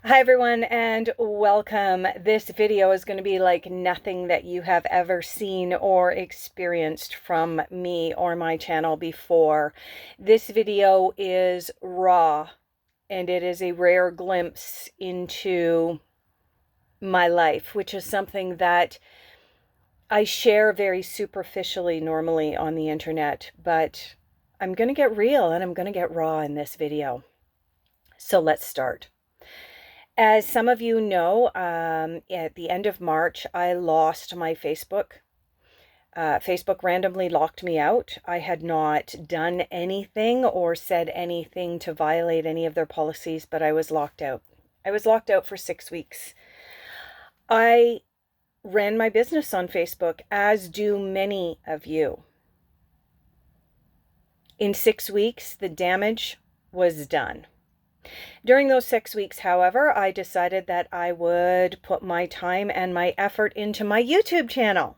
Hi everyone and welcome. This video is going to be like nothing that you have ever seen or experienced from me or my channel before. This video is raw and it is a rare glimpse into my life, which is something that I share very superficially normally on the internet, but I'm going to get real and I'm going to get raw in this video. So let's start. As some of you know, at the end of March, I lost my Facebook. Facebook randomly locked me out. I had not done anything or said anything to violate any of their policies, but I was locked out. I was locked out for 6 weeks. I ran my business on Facebook, as do many of you. In 6 weeks, the damage was done. During those 6 weeks, however, I decided that I would put my time and my effort into my YouTube channel,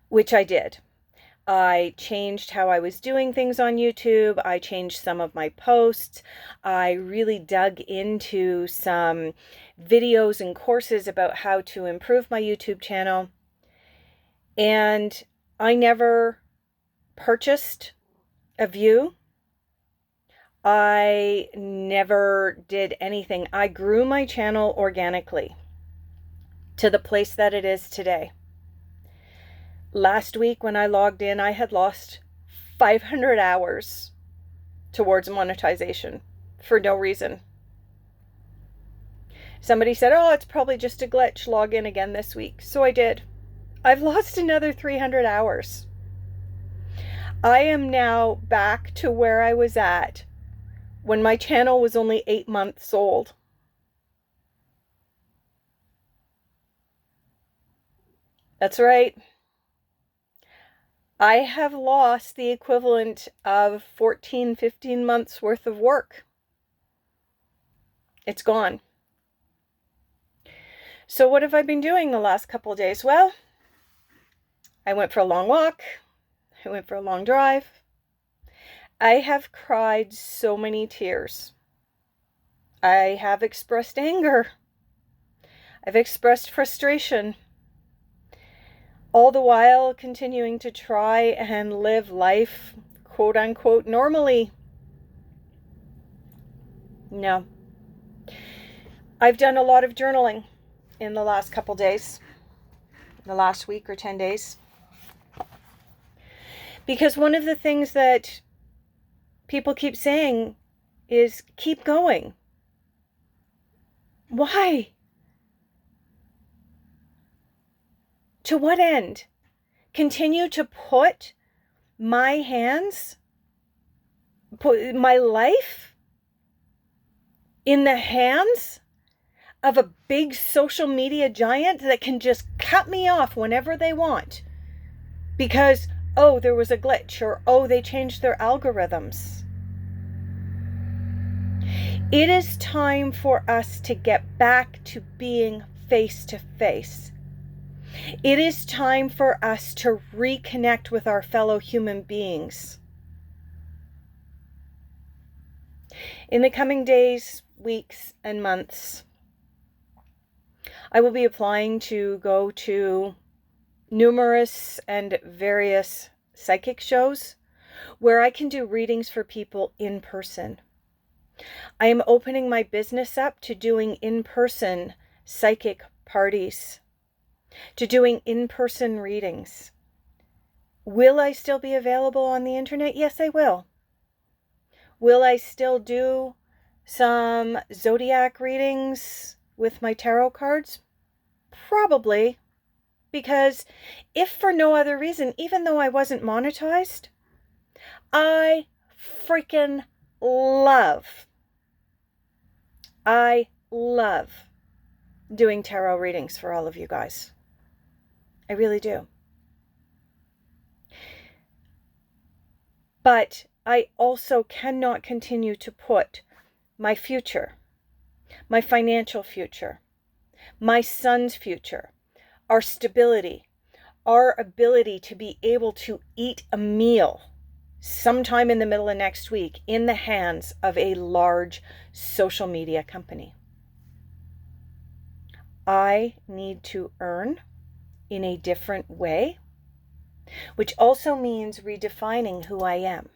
which I did. I changed how I was doing things on YouTube. I changed some of my posts. I really dug into some videos and courses about how to improve my YouTube channel. And I never purchased a view. I never did anything. I grew my channel organically to the place that it is today. Last week when I logged in, I had lost 500 hours towards monetization for no reason. Somebody said, oh, it's probably just a glitch. Log in again this week. So I did. I've lost another 300 hours. I am now back to where I was at when my channel was only 8 months old. That's right. I have lost the equivalent of 14, 15 months worth of work. It's gone. So what have I been doing the last couple of days? Well, I went for a long walk. I went for a long drive. I have cried so many tears. I have expressed anger. I've expressed frustration. All the while continuing to try and live life, quote unquote, normally. No. I've done a lot of journaling in the last couple days, the last week or 10 days. Because one of the things that people keep saying is keep going. Why? To what end? Continue to put my hands, put my life in the hands of a big social media giant that can just cut me off whenever they want because, oh, there was a glitch, or oh, they changed their algorithms. It is time for us to get back to being face to face. It is time for us to reconnect with our fellow human beings. In the coming days, weeks, and months, I will be applying to go to numerous and various psychic shows where I can do readings for people in person. I am opening my business up to doing in-person psychic parties, to doing in-person readings. Will I still be available on the internet? Yes, I will. Will I still do some zodiac readings with my tarot cards? Probably. Because if for no other reason, even though I wasn't monetized, I freaking I love doing tarot readings for all of you guys. I really do. But I also cannot continue to put my future, my financial future, my son's future, our stability, our ability to be able to eat a meal sometime in the middle of next week in the hands of a large social media company. I need to earn in a different way, which also means redefining who I am.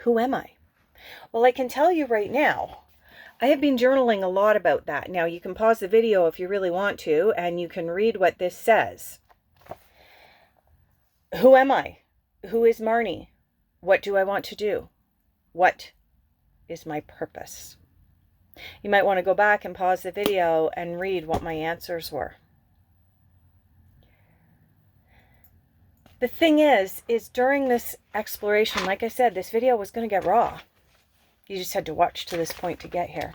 Who am I? Well, I can tell you right now, I have been journaling a lot about that. Now, you can pause the video if you really want to, and you can read what this says. Who am I? Who is Marnie? What do I want to do? What is my purpose? You might want to go back and pause the video and read what my answers were. The thing is during this exploration, like I said, this video was going to get raw. You just had to watch to this point to get here.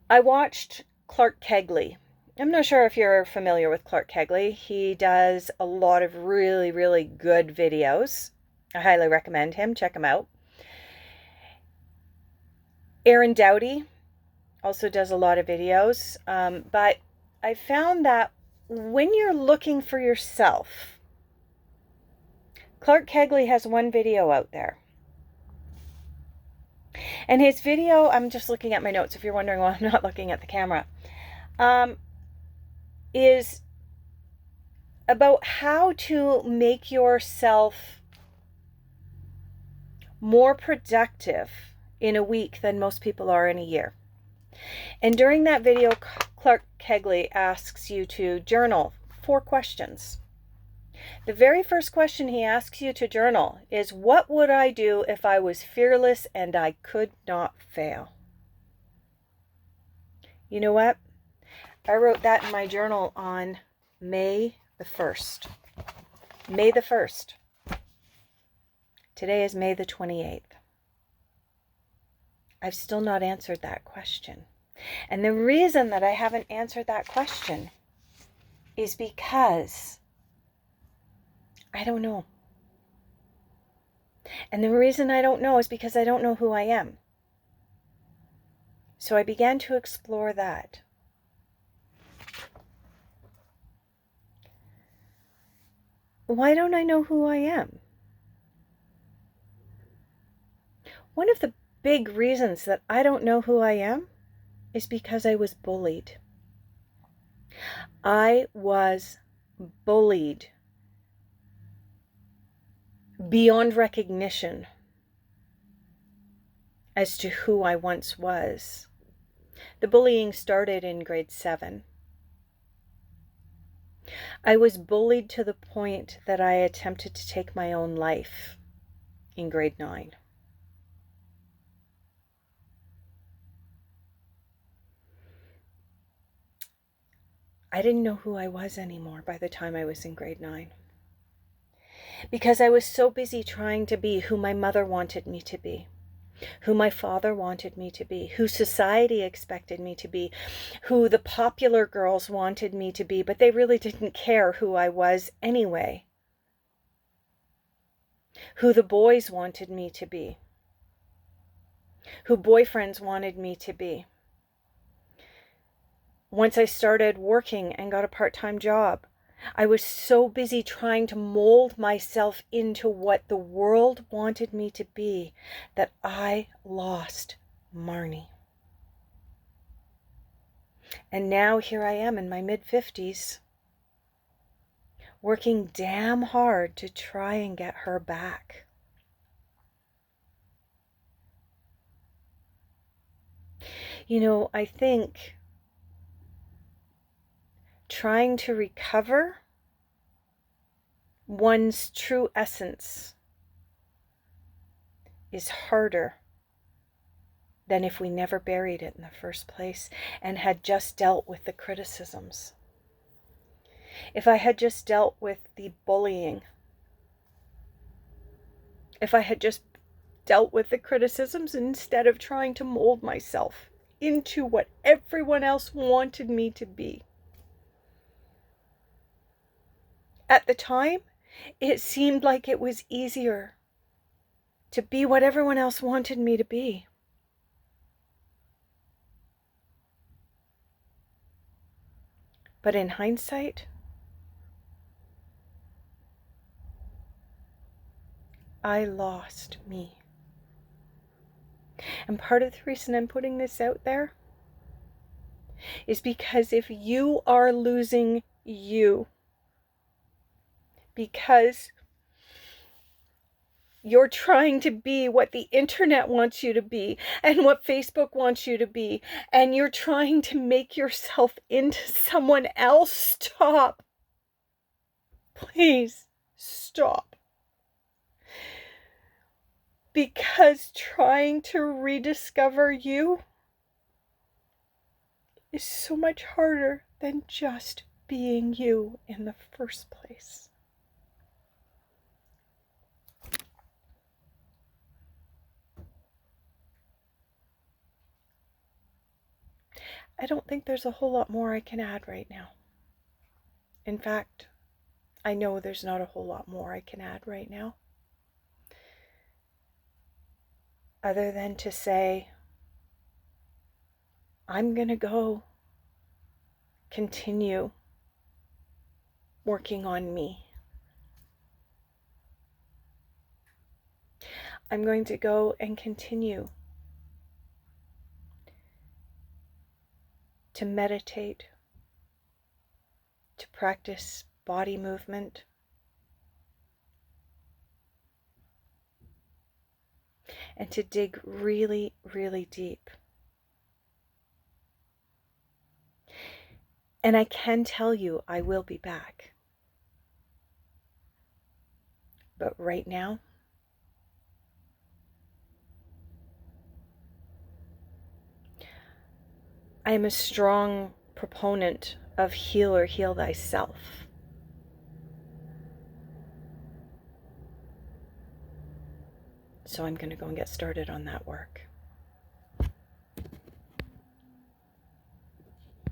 I watched Clark Kegley. I'm not sure if you're familiar with Clark Kegley. He does a lot of really, really good videos. I highly recommend him. Check him out. Aaron Doughty also does a lot of videos. But I found that when you're looking for yourself, Clark Kegley has one video out there. And his video, I'm just looking at my notes if you're wondering why I'm not looking at the camera, is about how to make yourself more productive in a week than most people are in a year. And during that video, Clark Kegley asks you to journal 4 questions. The very first question he asks you to journal is, what would I do if I was fearless and I could not fail? You know what? I wrote that in my journal on May the 1st. May the 1st. Today is May the 28th. I've still not answered that question. And the reason that I haven't answered that question is because I don't know. And the reason I don't know is because I don't know who I am. So I began to explore that. Why don't I know who I am? One of the big reasons that I don't know who I am is because I was bullied. I was bullied beyond recognition as to who I once was. The bullying started in grade 7. I was bullied to the point that I attempted to take my own life in grade 9. I didn't know who I was anymore by the time I was in grade 9. Because I was so busy trying to be who my mother wanted me to be, who my father wanted me to be, who society expected me to be, who the popular girls wanted me to be, but they really didn't care who I was anyway, who the boys wanted me to be, who boyfriends wanted me to be. Once I started working and got a part-time job, I was so busy trying to mold myself into what the world wanted me to be that I lost Marnie. And now here I am in my mid-50s, working damn hard to try and get her back. You know, I think trying to recover one's true essence is harder than if we never buried it in the first place and had just dealt with the criticisms. If I had just dealt with the bullying, if I had just dealt with the criticisms instead of trying to mold myself into what everyone else wanted me to be. At the time, it seemed like it was easier to be what everyone else wanted me to be. But in hindsight, I lost me. And part of the reason I'm putting this out there is because if you are losing you, because you're trying to be what the internet wants you to be and what Facebook wants you to be, and you're trying to make yourself into someone else, stop. Please stop. Because trying to rediscover you is so much harder than just being you in the first place. I don't think there's a whole lot more I can add right now. In fact, I know there's not a whole lot more I can add right now, other than to say, I'm going to go continue working on me. I'm going to go and continue to meditate, to practice body movement, and to dig really, really deep. And I can tell you I will be back. But right now, I am a strong proponent of heal or heal thyself. So I'm going to go and get started on that work.